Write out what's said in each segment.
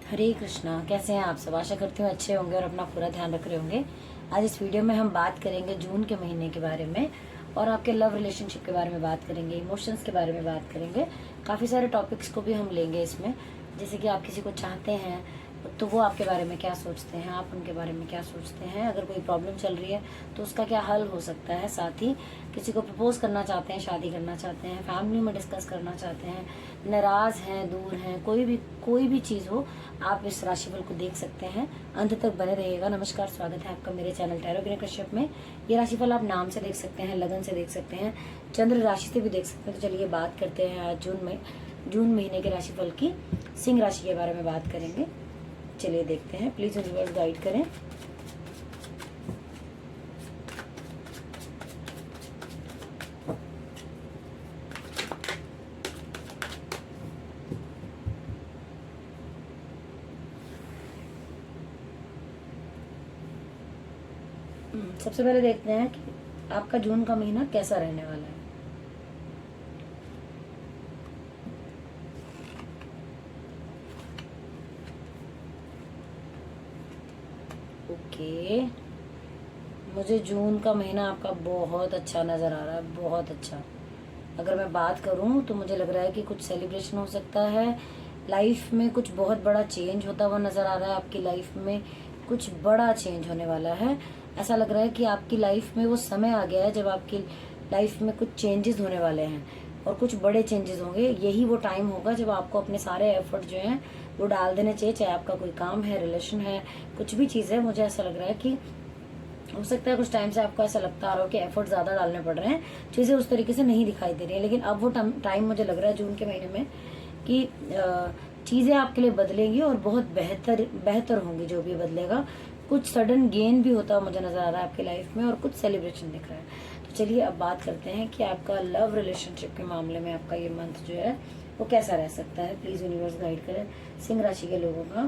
हरे कृष्णा। कैसे हैं आप सब? आशा करती हूँ अच्छे होंगे और अपना पूरा ध्यान रख रहे होंगे। आज इस वीडियो में हम बात करेंगे जून के महीने के बारे में और आपके लव रिलेशनशिप के बारे में बात करेंगे, इमोशंस के बारे में बात करेंगे। काफ़ी सारे टॉपिक्स को भी हम लेंगे इसमें, जैसे कि आप किसी को चाहते हैं तो वो आपके बारे में क्या सोचते हैं, आप उनके बारे में क्या सोचते हैं, अगर कोई प्रॉब्लम चल रही है तो उसका क्या हल हो सकता है। साथ ही किसी को प्रपोज करना चाहते हैं, शादी करना चाहते हैं, फैमिली में डिस्कस करना चाहते हैं, नाराज हैं, दूर हैं, कोई भी चीज़ हो, आप इस राशिफल को देख सकते हैं। अंत तक बने रहिएगा। नमस्कार, स्वागत है आपका मेरे चैनल टैरो विनय कश्यप में। ये राशिफल आप नाम से देख सकते हैं, लगन से देख सकते हैं, चंद्र राशि से भी देख सकते हैं। तो चलिए बात करते हैं आज जून महीने के राशिफल की। सिंह राशि के बारे में बात करेंगे। चलिए देखते हैं। प्लीज यूनिवर्स गाइड करें। सबसे पहले देखते हैं कि आपका जून का महीना कैसा रहने वाला है। ओके, मुझे जून का महीना आपका बहुत अच्छा नज़र आ रहा है, बहुत अच्छा। अगर मैं बात करूं तो मुझे लग रहा है कि कुछ सेलिब्रेशन हो सकता है, लाइफ में कुछ बहुत बड़ा चेंज होता हुआ नज़र आ रहा है। आपकी लाइफ में कुछ बड़ा चेंज होने वाला है। ऐसा लग रहा है कि आपकी लाइफ में वो समय आ गया है जब आपकी लाइफ में कुछ चेंजेस होने वाले हैं और कुछ बड़े चेंजेस होंगे। यही वो टाइम होगा जब आपको अपने सारे एफर्ट जो हैं वो डाल देने चाहिए, चाहे आपका कोई काम है, रिलेशन है, कुछ भी चीज़ है। मुझे ऐसा लग रहा है कि हो सकता है कुछ टाइम से आपको ऐसा लगता आ रहा हो कि एफर्ट ज़्यादा डालने पड़ रहे हैं, चीज़ें उस तरीके से नहीं दिखाई दे रही है, लेकिन अब वो टाइम मुझे लग रहा है जून के महीने में कि चीज़ें आपके लिए बदलेंगी और बहुत बेहतर होंगी। जो भी बदलेगा, कुछ सडन गेन भी होता मुझे नज़र आ रहा है आपकी लाइफ में और कुछ सेलिब्रेशन दिख रहा है। तो चलिए अब बात करते हैं कि आपका लव रिलेशनशिप के मामले में आपका ये मंथ जो है वो कैसा रह सकता है। प्लीज़ यूनिवर्स गाइड करें सिंह राशि के लोगों का।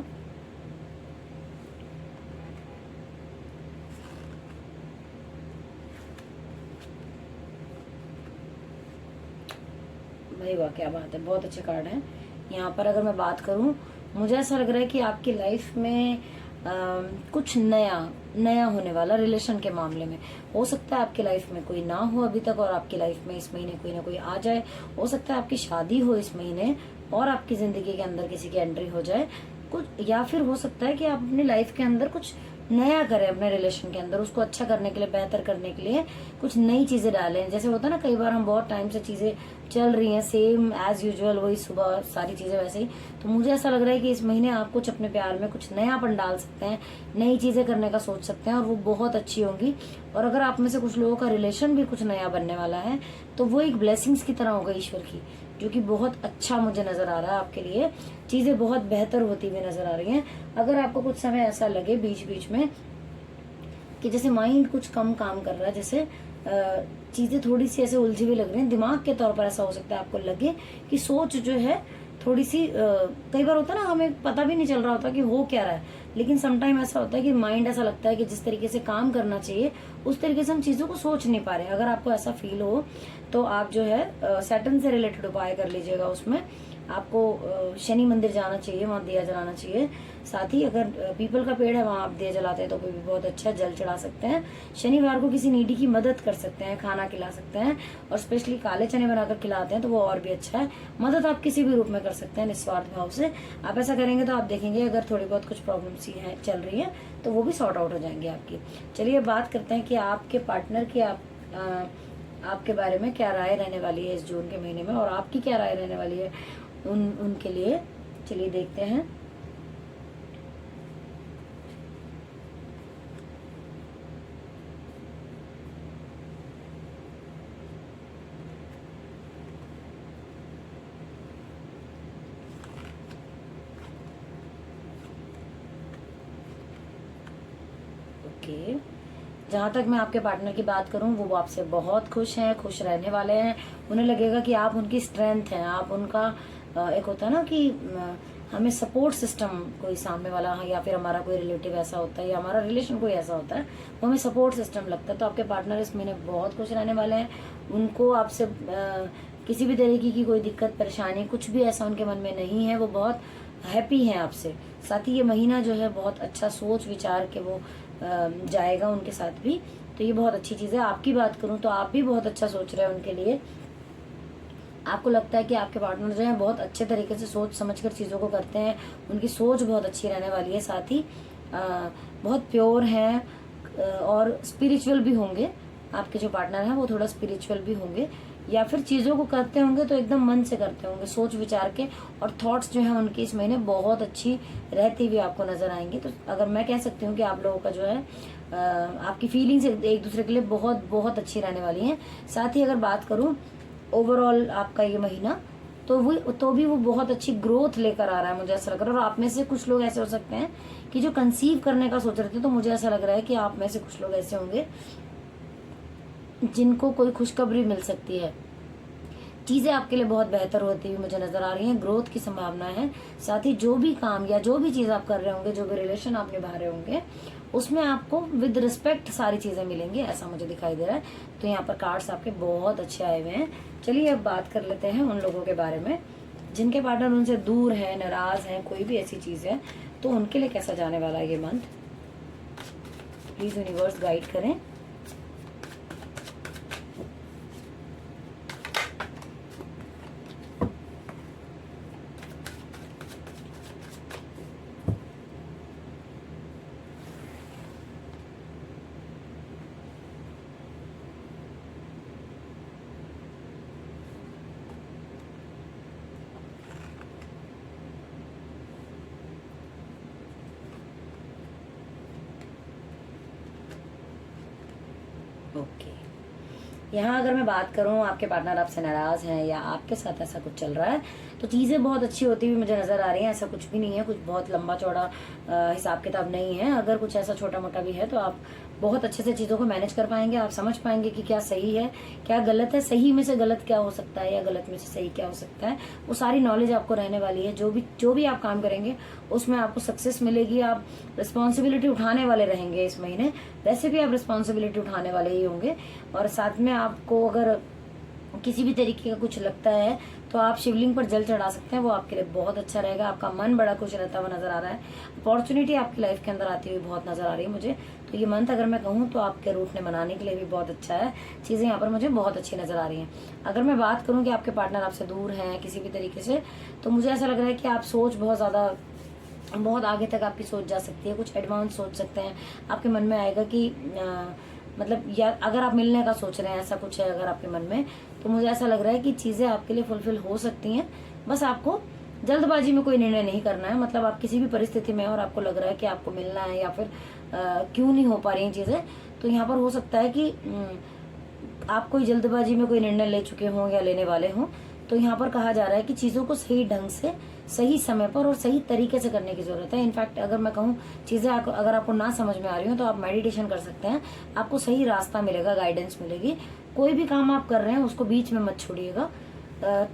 भाई वाह, क्या बात है, बहुत अच्छे कार्ड हैं यहाँ पर। अगर मैं बात करूँ, मुझे ऐसा लग रहा है कि आपकी लाइफ में कुछ नया होने वाला रिलेशन के मामले में। हो सकता है आपकी लाइफ में कोई ना हो अभी तक और आपकी लाइफ में इस महीने कोई ना कोई आ जाए। हो सकता है आपकी शादी हो इस महीने और आपकी जिंदगी के अंदर किसी की एंट्री हो जाए कुछ, या फिर हो सकता है कि आप अपनी लाइफ के अंदर कुछ नया करें, अपने रिलेशन के अंदर उसको अच्छा करने के लिए, बेहतर करने के लिए कुछ नई चीजें डालें। जैसे होता है ना, कई बार हम बहुत टाइम से चीजें चल रही हैं सेम एज यूजुअल, वही सुबह सारी चीजें वैसे ही। तो मुझे ऐसा लग रहा है कि इस महीने आप कुछ अपने प्यार में कुछ नयापन डाल सकते हैं, नई चीजें करने का सोच सकते हैं और वो बहुत अच्छी होंगी। और अगर आप में से कुछ लोगों का रिलेशन भी कुछ नया बनने वाला है तो वो एक ब्लेसिंग्स की तरह होगा ईश्वर की, जो कि बहुत अच्छा मुझे नजर आ रहा है आपके लिए। चीजें बहुत बेहतर होती हुई नजर आ रही हैं। अगर आपको कुछ समय ऐसा लगे बीच बीच में कि जैसे माइंड कुछ कम काम कर रहा है, जैसे चीजें थोड़ी सी ऐसे उलझी हुई लग रही हैं दिमाग के तौर पर, ऐसा हो सकता है आपको लगे कि सोच जो है थोड़ी सी कई बार होता है ना, हमें पता भी नहीं चल रहा होता कि हो क्या रहा है, लेकिन समटाइम ऐसा होता है कि माइंड ऐसा लगता है कि जिस तरीके से काम करना चाहिए उस तरीके से हम चीजों को सोच नहीं पा रहे हैं। अगर आपको ऐसा फील हो तो आप जो है सैटर्न से रिलेटेड उपाय कर लीजिएगा। उसमें आपको शनि मंदिर जाना चाहिए, वहाँ दिया जलाना चाहिए। साथ ही अगर पीपल का पेड़ है वहाँ आप दिया जलाते हैं तो भी बहुत अच्छा, जल चढ़ा सकते हैं। शनिवार को किसी नीडी की मदद कर सकते हैं, खाना खिला सकते हैं और स्पेशली काले चने बनाकर खिलाते हैं तो वो और भी अच्छा है। मदद आप किसी भी रूप में कर सकते हैं निस्वार्थ भाव से। आप ऐसा करेंगे तो आप देखेंगे अगर थोड़ी बहुत कुछ प्रॉब्लम सी है चल रही है तो वो भी सॉर्ट आउट हो जाएंगी आपकी। चलिए बात करते हैं कि आपके पार्टनर की आपके बारे में क्या राय रहने वाली है इस जून के महीने में और आपकी क्या राय रहने वाली है उनके लिए। चलिए देखते हैं। ओके, जहाँ तक मैं आपके पार्टनर की बात करूँ वो आपसे बहुत खुश हैं, खुश रहने वाले हैं। उन्हें लगेगा कि आप उनकी स्ट्रेंथ हैं, आप उनका एक होता है ना कि हमें सपोर्ट सिस्टम, कोई सामने वाला या फिर हमारा कोई रिलेटिव ऐसा होता है या हमारा रिलेशन कोई ऐसा होता है वो हमें सपोर्ट सिस्टम लगता है। तो आपके पार्टनर इस महीने बहुत खुश रहने वाले हैं। उनको आपसे किसी भी तरीके की कोई दिक्कत परेशानी कुछ भी ऐसा उनके मन में नहीं है। वो बहुत हैप्पी हैं आपसे। साथ ही ये महीना जो है बहुत अच्छा सोच विचार के वो जाएगा उनके साथ भी, तो ये बहुत अच्छी चीज़ है। आपकी बात करूं तो आप भी बहुत अच्छा सोच रहे हैं उनके लिए। आपको लगता है कि आपके पार्टनर जो है बहुत अच्छे तरीके से सोच समझकर चीज़ों को करते हैं, उनकी सोच बहुत अच्छी रहने वाली है। साथ ही बहुत प्योर हैं और स्पिरिचुअल भी होंगे। आपके जो पार्टनर हैं वो थोड़ा स्पिरिचुअल भी होंगे, या फिर चीज़ों को करते होंगे तो एकदम मन से करते होंगे, सोच विचार के। और थॉट्स जो है उनके इस महीने बहुत अच्छी रहती हुई आपको नजर आएंगी। तो अगर मैं कह सकती हूँ कि आप लोगों का जो है आपकी फीलिंग्स एक दूसरे के लिए बहुत बहुत अच्छी रहने वाली हैं। साथ ही अगर बात करूँ ओवरऑल आपका ये महीना, तो भी वो बहुत अच्छी ग्रोथ लेकर आ रहा है, मुझे ऐसा लग रहा है। और आप में से कुछ लोग ऐसे हो सकते हैं कि जो कंसीव करने का सोच रहे थे, तो मुझे ऐसा लग रहा है कि आप में से कुछ लोग ऐसे होंगे जिनको कोई खुशखबरी मिल सकती है। चीजें आपके लिए बहुत बेहतर होती हुई मुझे नजर आ रही हैं, ग्रोथ की संभावना है। साथ ही जो भी काम या जो भी चीज आप कर रहे होंगे, जो भी रिलेशन आप निभा रहे होंगे, उसमें आपको विद रिस्पेक्ट सारी चीजें मिलेंगी, ऐसा मुझे दिखाई दे रहा है। तो यहाँ पर कार्ड्स आपके बहुत अच्छे आए हुए हैं। चलिए अब बात कर लेते हैं उन लोगों के बारे में जिनके पार्टनर उनसे दूर है, नाराज है, कोई भी ऐसी चीज है, तो उनके लिए कैसा जाने वाला है ये मंथ। प्लीज यूनिवर्स गाइड करें। ओके, यहाँ अगर मैं बात करूँ आपके पार्टनर आपसे नाराज हैं या आपके साथ ऐसा कुछ चल रहा है, तो चीज़ें बहुत अच्छी होती हुई मुझे नज़र आ रही हैं। ऐसा कुछ भी नहीं है, कुछ बहुत लंबा चौड़ा हिसाब किताब नहीं है। अगर कुछ ऐसा छोटा मोटा भी है तो आप बहुत अच्छे से चीज़ों को मैनेज कर पाएंगे। आप समझ पाएंगे कि क्या सही है क्या गलत है, सही में से गलत क्या हो सकता है या गलत में से सही क्या हो सकता है। वो सारी नॉलेज आपको रहने वाली है। जो भी आप काम करेंगे उसमें आपको सक्सेस मिलेगी। आप रिस्पॉन्सिबिलिटी उठाने वाले रहेंगे इस महीने। वैसे भी आप रिस्पॉन्सिबिलिटी उठाने वाले ही होंगे। और साथ में आपको अगर किसी भी तरीके का कुछ लगता है तो आप शिवलिंग पर जल चढ़ा सकते हैं, वो आपके लिए बहुत अच्छा रहेगा। आपका मन बड़ा खुश रहता हुआ नजर आ रहा है। अपॉर्चुनिटी आपकी लाइफ के अंदर आती हुई बहुत नजर आ रही है मुझे। तो ये मंथ अगर मैं कहूँ तो आपके रूट ने मनाने के लिए भी बहुत अच्छा है। चीजें यहाँ पर मुझे बहुत अच्छी नजर आ रही हैं। अगर मैं बात करूँ कि आपके पार्टनर आपसे दूर हैं किसी भी तरीके से, तो मुझे ऐसा लग रहा है कि आप सोच बहुत आगे तक आपकी सोच जा सकती है। कुछ एडवांस सोच सकते हैं। आपके मन में आएगा कि मतलब या अगर आप मिलने का सोच रहे हैं, ऐसा कुछ है अगर आपके मन में, तो मुझे ऐसा लग रहा है कि चीजें आपके लिए फुलफिल हो सकती हैं। बस आपको जल्दबाजी में कोई निर्णय नहीं करना है। मतलब आप किसी भी परिस्थिति में और आपको लग रहा है कि आपको मिलना है या फिर क्यों नहीं हो पा रही हैं चीजें, तो यहाँ पर हो सकता है कि आप कोई जल्दबाजी में कोई निर्णय ले चुके हों या लेने वाले हों। तो यहाँ पर कहा जा रहा है कि चीजों को सही ढंग से, सही समय पर और सही तरीके से करने की जरूरत है। इनफैक्ट अगर मैं कहूँ चीजें अगर आपको ना समझ में आ रही हो तो आप मेडिटेशन कर सकते हैं। आपको सही रास्ता मिलेगा, गाइडेंस मिलेगी। कोई भी काम आप कर रहे हैं उसको बीच में मत छोड़िएगा।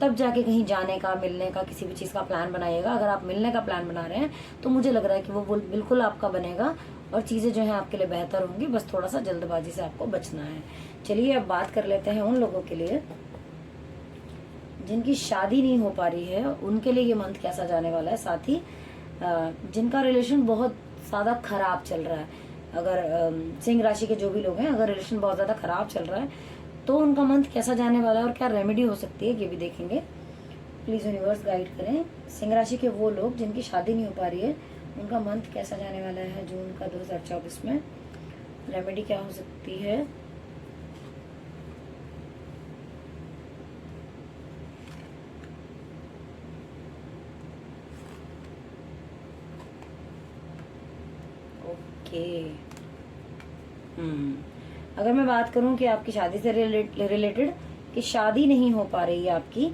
तब जाके कहीं जाने का, मिलने का, किसी भी चीज का प्लान बनाइएगा। अगर आप मिलने का प्लान बना रहे हैं तो मुझे लग रहा है कि वो बिल्कुल आपका बनेगा और चीजें जो है आपके लिए बेहतर होंगी। बस थोड़ा सा जल्दबाजी से आपको बचना है। चलिए अब बात कर लेते हैं उन लोगों के लिए जिनकी शादी नहीं हो पा रही है, उनके लिए ये मंथ कैसा जाने वाला है। साथ ही जिनका रिलेशन बहुत ज्यादा खराब चल रहा है, अगर सिंह राशि के जो भी लोग हैं, अगर रिलेशन बहुत ज्यादा खराब चल रहा है तो उनका मंथ कैसा जाने वाला है और क्या रेमेडी हो सकती है ये भी देखेंगे। प्लीज यूनिवर्स गाइड करें। सिंह राशि के वो लोग जिनकी शादी नहीं हो पा रही है, उनका मंथ कैसा जाने वाला है जून का 2024 में। रेमेडी क्या हो सकती है। अगर मैं बात करूं कि आपकी शादी से रिलेटेड कि शादी नहीं हो पा रही है आपकी,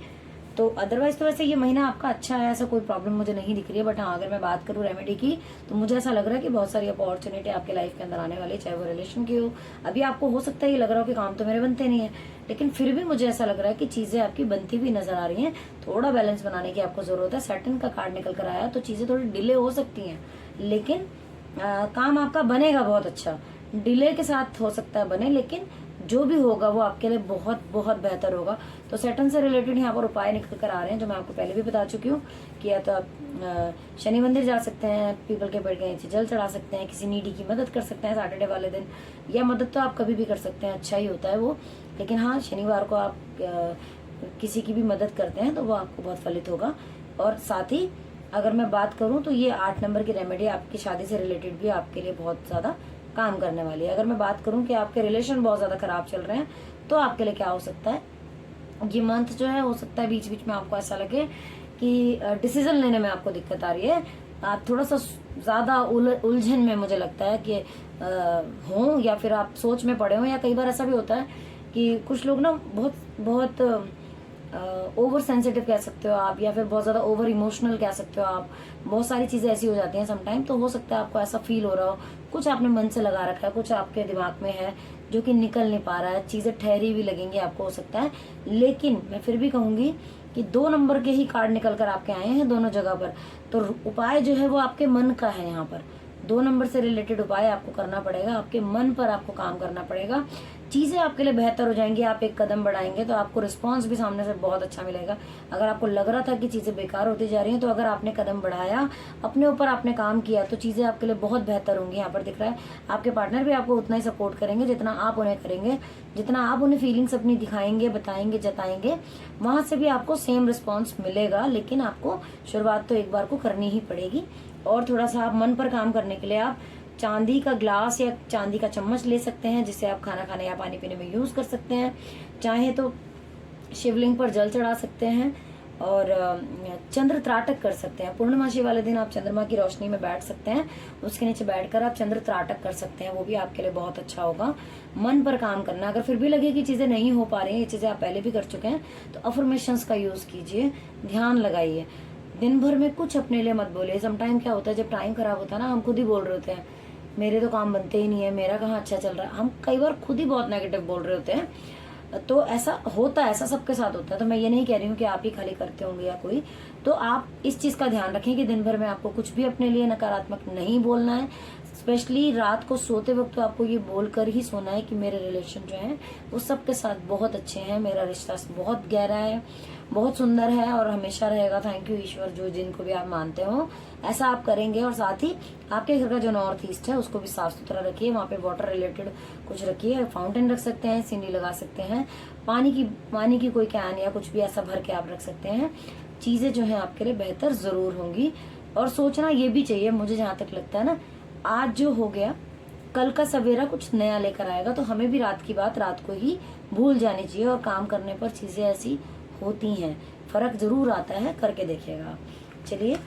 तो अदरवाइज तो वैसे ये महीना आपका अच्छा है, ऐसा कोई प्रॉब्लम मुझे नहीं दिख रही है। बट हाँ, अगर मैं बात करूं रेमेडी की, तो मुझे ऐसा लग रहा है कि बहुत सारी अपॉर्चुनिटी आपके लाइफ के अंदर आने वाली है, चाहे वो रिलेशन की हो। अभी आपको हो सकता है ये लग रहा हो कि काम तो मेरे बनते नहीं है, लेकिन फिर भी मुझे ऐसा लग रहा है कि चीजें आपकी बनती हुई नजर आ रही हैं। थोड़ा बैलेंस बनाने की आपको जरूरत है। सैटर्न का कार्ड निकल कर आया, तो चीजें थोड़ी डिले हो सकती हैं, लेकिन काम आपका बनेगा बहुत अच्छा। डिले के साथ हो सकता है बने, लेकिन जो भी होगा वो आपके लिए बहुत बहुत बेहतर होगा। तो सैटर्न से रिलेटेड यहाँ पर उपाय निकल कर आ रहे हैं जो मैं आपको पहले भी बता चुकी हूँ कि या तो आप शनि मंदिर जा सकते हैं, पीपल के पेड़ के नीचे जल चढ़ा सकते हैं, किसी नीडी की मदद कर सकते हैं सैटरडे वाले दिन, या मदद तो आप कभी भी कर सकते हैं, अच्छा ही होता है वो। लेकिन हाँ, शनिवार को आप किसी की भी मदद करते हैं तो वो आपको बहुत फलित होगा। और साथ ही अगर मैं बात करूं तो ये 8 नंबर की रेमेडी आपकी शादी से रिलेटेड भी आपके लिए बहुत ज्यादा काम करने वाली है। अगर मैं बात करूं कि आपके रिलेशन बहुत ज्यादा खराब चल रहे हैं तो आपके लिए क्या हो सकता है, ये मंथ जो है हो सकता है बीच बीच में आपको ऐसा लगे कि डिसीजन लेने में आपको दिक्कत आ रही है, आप थोड़ा सा ज्यादा उलझन में मुझे लगता है कि हो, या फिर आप सोच में पड़े हो, या कई बार ऐसा भी होता है कि कुछ लोग ना बहुत बहुत ओवर सेंसिटिव कह सकते हो आप, या फिर बहुत ज्यादा ओवर इमोशनल कह सकते हो आप। बहुत सारी चीजें ऐसी हो जाती हैं समटाइम, तो हो सकता है आपको ऐसा फील हो रहा हो, कुछ आपने मन से लगा रखा है, कुछ आपके दिमाग में है जो कि निकल नहीं पा रहा है, चीजें ठहरी भी लगेंगी आपको हो सकता है। लेकिन मैं फिर भी कहूंगी कि 2 नंबर के ही कार्ड निकल कर आपके आए हैं दोनों जगह पर, तो उपाय जो है वो आपके मन का है। यहाँ पर 2 नंबर से रिलेटेड उपाय आपको करना पड़ेगा, आपके मन पर आपको काम करना पड़ेगा, चीजें आपके लिए बेहतर हो जाएंगी। आप एक कदम बढ़ाएंगे तो आपको रिस्पांस भी सामने से बहुत अच्छा मिलेगा। अगर आपको लग रहा था कि चीजें बेकार होती जा रही हैं, तो अगर आपने कदम बढ़ाया, अपने ऊपर आपने काम किया, तो चीजें आपके लिए बहुत बेहतर होंगी। यहाँ पर दिख रहा है आपके पार्टनर भी आपको उतना ही सपोर्ट करेंगे जितना आप उन्हें करेंगे, जितना आप उन्हें फीलिंग्स अपनी दिखाएंगे, बताएंगे, जताएंगे, वहां से भी आपको सेम रिस्पॉन्स मिलेगा। लेकिन आपको शुरुआत तो एक बार को करनी ही पड़ेगी। और थोड़ा सा आप मन पर काम करने के लिए आप चांदी का ग्लास या चांदी का चम्मच ले सकते हैं, जिसे आप खाना खाने या पानी पीने में यूज कर सकते हैं। चाहे तो शिवलिंग पर जल चढ़ा सकते हैं और चंद्र त्राटक कर सकते हैं। पूर्णमासी वाले दिन आप चंद्रमा की रोशनी में बैठ सकते हैं, उसके नीचे बैठकर आप चंद्र त्राटक कर सकते हैं, वो भी आपके लिए बहुत अच्छा होगा। मन पर काम करना, अगर फिर भी लगे कि चीजें नहीं हो पा रही हैं, ये चीजें आप पहले भी कर चुके हैं, तो अफर्मेशंस का यूज कीजिए, ध्यान लगाइए। दिन भर में कुछ अपने लिए मत बोलिए। समटाइम क्या होता है, जब टाइम खराब होता है ना, हम खुद ही बोल रहे होते हैं मेरे तो काम बनते ही नहीं है, मेरा कहाँ अच्छा चल रहा है, हम कई बार खुद ही बहुत नेगेटिव बोल रहे होते हैं। तो ऐसा होता है, ऐसा सबके साथ होता है। तो मैं ये नहीं कह रही हूँ कि आप ही खाली करते होंगे या कोई, तो आप इस चीज का ध्यान रखें कि दिन भर में आपको कुछ भी अपने लिए नकारात्मक नहीं बोलना है। स्पेशली रात को सोते वक्त तो आपको ये बोलकर ही सोना है कि मेरे रिलेशन जो है वो सबके साथ बहुत अच्छे हैं, मेरा रिश्ता बहुत गहरा है, बहुत सुंदर है और हमेशा रहेगा। थैंक यू ईश्वर, जो जिनको भी आप मानते हो ऐसा आप करेंगे। और साथ ही आपके घर का जो नॉर्थ ईस्ट है उसको भी साफ सुथरा रखिए, वहाँ पे वाटर रिलेटेड कुछ रखिए, फाउंटेन रख सकते हैं, सीढ़ी लगा सकते हैं, पानी की कोई कैन या कुछ भी ऐसा भर के आप रख सकते हैं। चीजें जो है आपके लिए बेहतर जरूर होंगी। और सोचना ये भी चाहिए, मुझे जहां तक लगता है ना, आज जो हो गया कल का सवेरा कुछ नया लेकर आएगा, तो हमें भी रात की बात रात को ही भूल जानी चाहिए। और काम करने पर चीजें ऐसी होती हैं, फर्क जरूर आता है, करके देखिएगा। चलिए,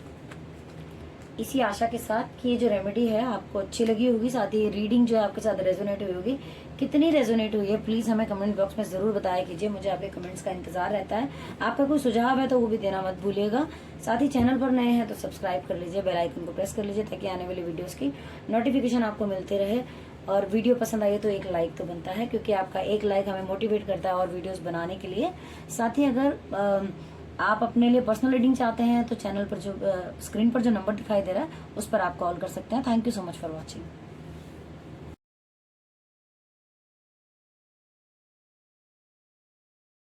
इसी आशा के साथ कि ये जो रेमेडी है आपको अच्छी लगी होगी, साथ ही रीडिंग जो है आपके साथ रेजोनेट हुई होगी। कितनी रेजोनेट हुई है प्लीज हमें कमेंट बॉक्स में जरूर बताया कीजिए, मुझे आपके कमेंट्स का इंतजार रहता है। आपका कोई सुझाव है तो वो भी देना मत भूलिएगा। साथ ही चैनल पर नए हैं तो सब्सक्राइब कर लीजिए, बेल आइकन को प्रेस कर लीजिए ताकि आने वाली वीडियोस की नोटिफिकेशन आपको मिलती रहे। और वीडियो पसंद आई तो एक लाइक तो बनता है, क्योंकि आपका एक लाइक हमें मोटिवेट करता है और वीडियोस बनाने के लिए। साथ ही अगर आप अपने लिए पर्सनल रीडिंग चाहते हैं तो चैनल पर जो स्क्रीन पर जो नंबर दिखाई दे रहा है उस पर आप कॉल कर सकते हैं। Thank you so much for watching.